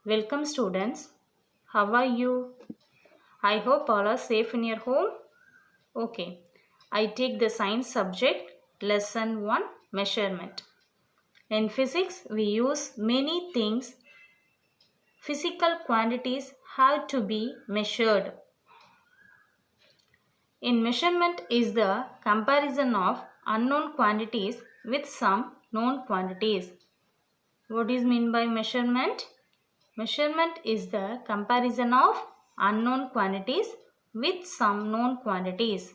Welcome students. How are you? I hope all are safe in your home. Okay. I take the science subject lesson 1 measurement. In physics we use many things. Physical quantities have to be measured. In measurement is the comparison of unknown quantities with some known quantities. What is meant by measurement? Measurement is the comparison of unknown quantities with some known quantities.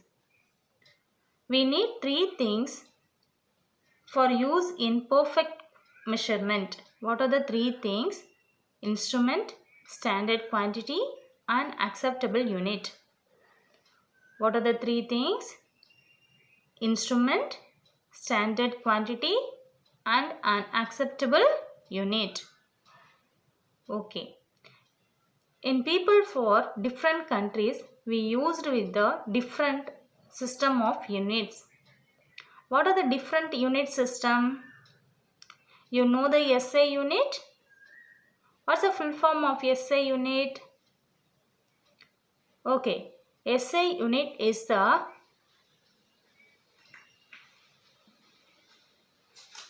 We need three things for use in perfect measurement. What are the three things? Instrument, standard quantity, and acceptable unit. What are the three things? Instrument, standard quantity, and an acceptable unit. Okay. In people for different countries, we used with the different system of units. What are the different unit system? You know the SI unit? What's the full form of SI unit? Okay, SI unit is the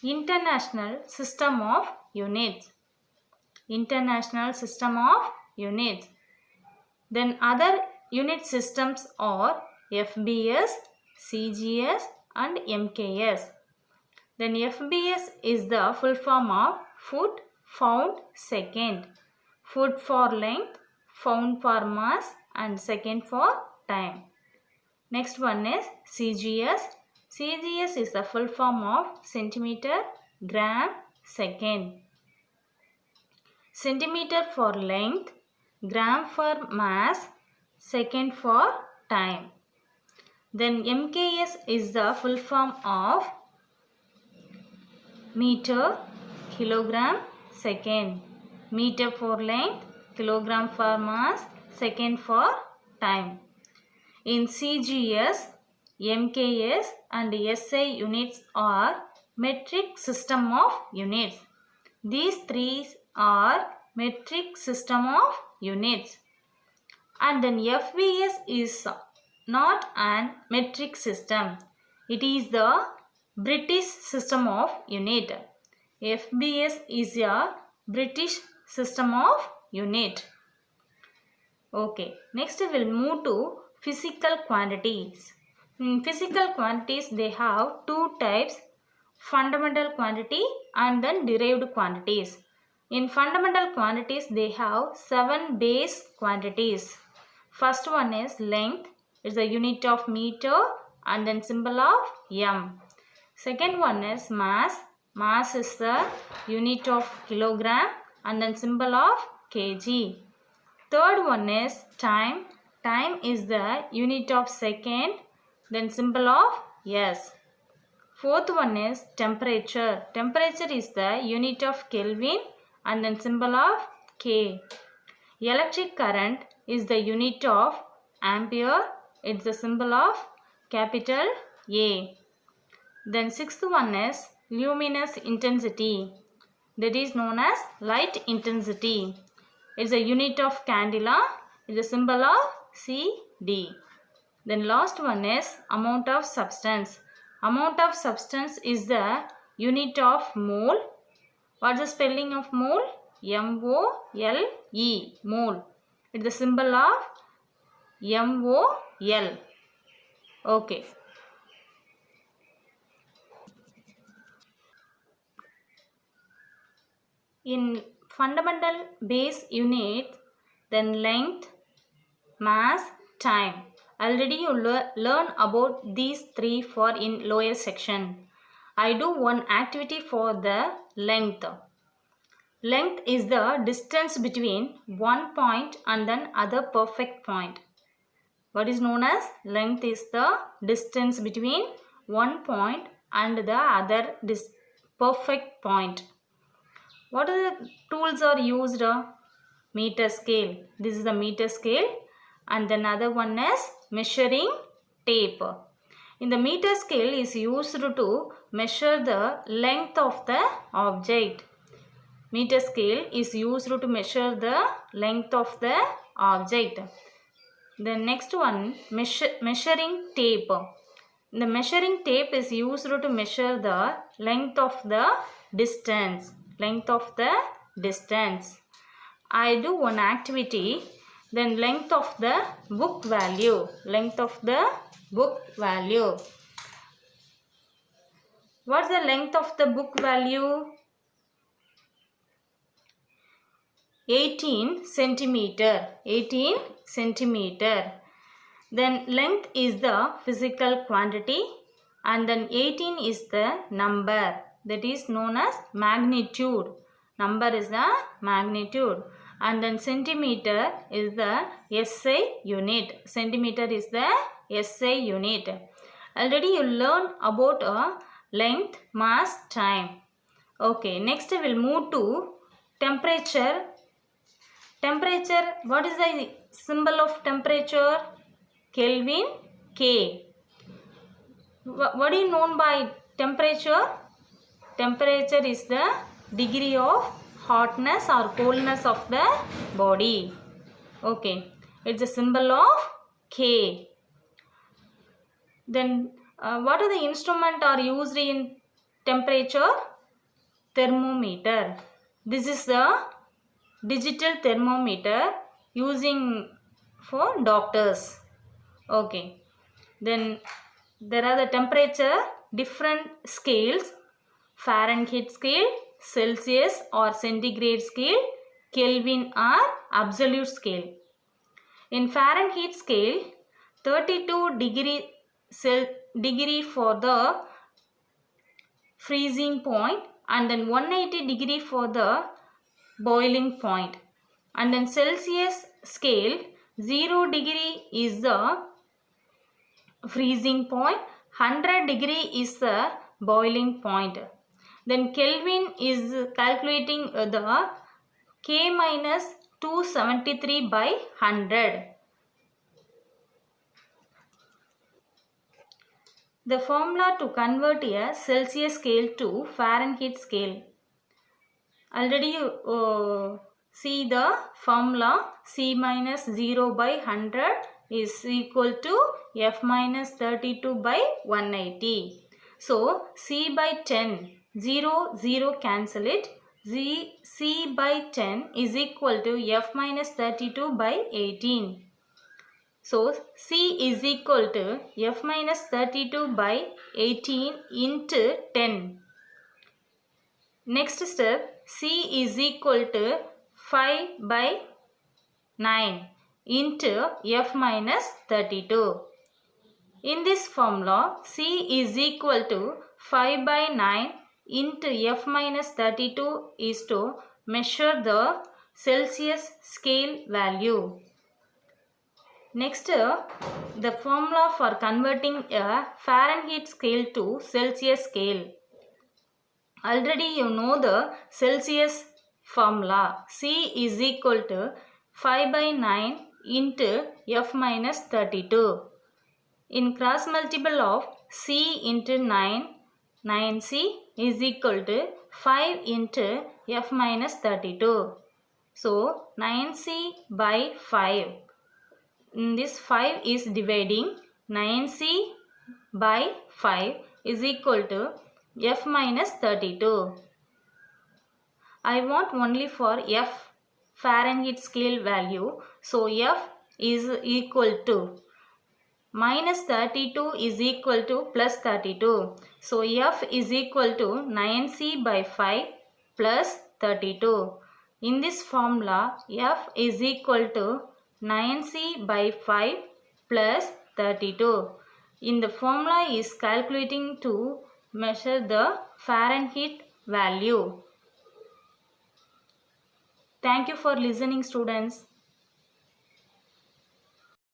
International System of Units. International System of Units. Then other unit systems are FBS, CGS and MKS. Then FBS is the full form of foot, pound, second. Foot for length, pound for mass and second for time. Next one is CGS. CGS is the full form of centimeter, gram, second. Centimeter for length, gram for mass, second for time. Then MKS is the full form of meter, kilogram, second. Meter for length, kilogram for mass, second for time. In CGS, MKS and SI units are metric system of units. These three are metric system of units. And then FBS is not an metric system. It is the British system of unit. FBS is a British system of unit. Okay, next we will move to physical quantities. In physical quantities they have two types, fundamental quantity and then derived quantities. In fundamental quantities they have 7 base quantities. First one is length, it's the unit of meter and then symbol of m. Second one is mass, mass is the unit of kilogram and then symbol of kg. Third one is time, time is the unit of second then symbol of s. Fourth one is temperature, temperature is the unit of Kelvin and then symbol of K. Electric current is the unit of ampere, it's the symbol of capital A. Then sixth one is luminous intensity, that is known as light intensity. It's a unit of candela, it's the symbol of CD. Then last one is amount of substance. Amount of substance is the unit of mole. What's the spelling of mole? M-O-L-E, mole. It's the symbol of M-O-L. Okay. In fundamental base unit, then length, mass, time. Already you learn about these three for in lower section. I do one activity for the length. Length is the distance between one point and then other perfect point. What is known as length is the distance between one point and the other perfect point. What are the tools are used? Meter scale. This is the meter scale. And then another one is measuring tape. In the meter scale is used to measure the length of the object. Meter scale is used to measure the length of the object. The next one, measuring tape. The measuring tape is used to measure the length of the distance. Length of the distance. I do one activity, then length of the book value. Length of the book value. What's the length of the book value? 18 centimeter. 18 centimeter. Then length is the physical quantity and then 18 is the number, that is known as magnitude. Number is the magnitude and then centimeter is the SI unit. Centimeter is the SI unit. Already you learned about length, mass, time. Okay, next we will move to temperature. Temperature, what is the symbol of temperature? Kelvin, K. What do you know by temperature? Temperature is the degree of hotness or coldness of the body. Okay, it's a symbol of K. Then what are the instruments are used in temperature? Thermometer. This is the digital thermometer using for doctors. Okay, then there are the temperature different scales: Fahrenheit scale, Celsius or centigrade scale, Kelvin or absolute scale. In Fahrenheit scale, 32 degree for the freezing point and then 180 degree for the boiling point. And then Celsius scale, 0 degree is the freezing point, 100 degree is the boiling point. Then Kelvin is calculating the K minus 273 by 100. The formula to convert a Celsius scale to Fahrenheit scale. Already you see the formula. C minus 0 by 100 is equal to F minus 32 by 180. So C by 10, 0, 0 cancel it. C by 10 is equal to F minus 32 by 18. So C is equal to F minus 32 by 18 into 10. Next step, C is equal to 5 by 9 into F minus 32. In this formula, C is equal to 5 by 9 into F minus 32 is to measure the Celsius scale value. Next, the formula for converting a Fahrenheit scale to Celsius scale. Already you know the Celsius formula. C is equal to 5 by 9 into F minus 32. In cross multiple of C into 9, 9C is equal to 5 into F minus 32. So 9C by 5. In this 5 is dividing, 9C by 5 is equal to F minus 32. I want only for F Fahrenheit scale value. So F is equal to minus 32 is equal to plus 32. So F is equal to 9C by 5 plus 32. In this formula, F is equal to 9C by 5 plus 32. In the formula is calculating to measure the Fahrenheit value. Thank you for listening, students.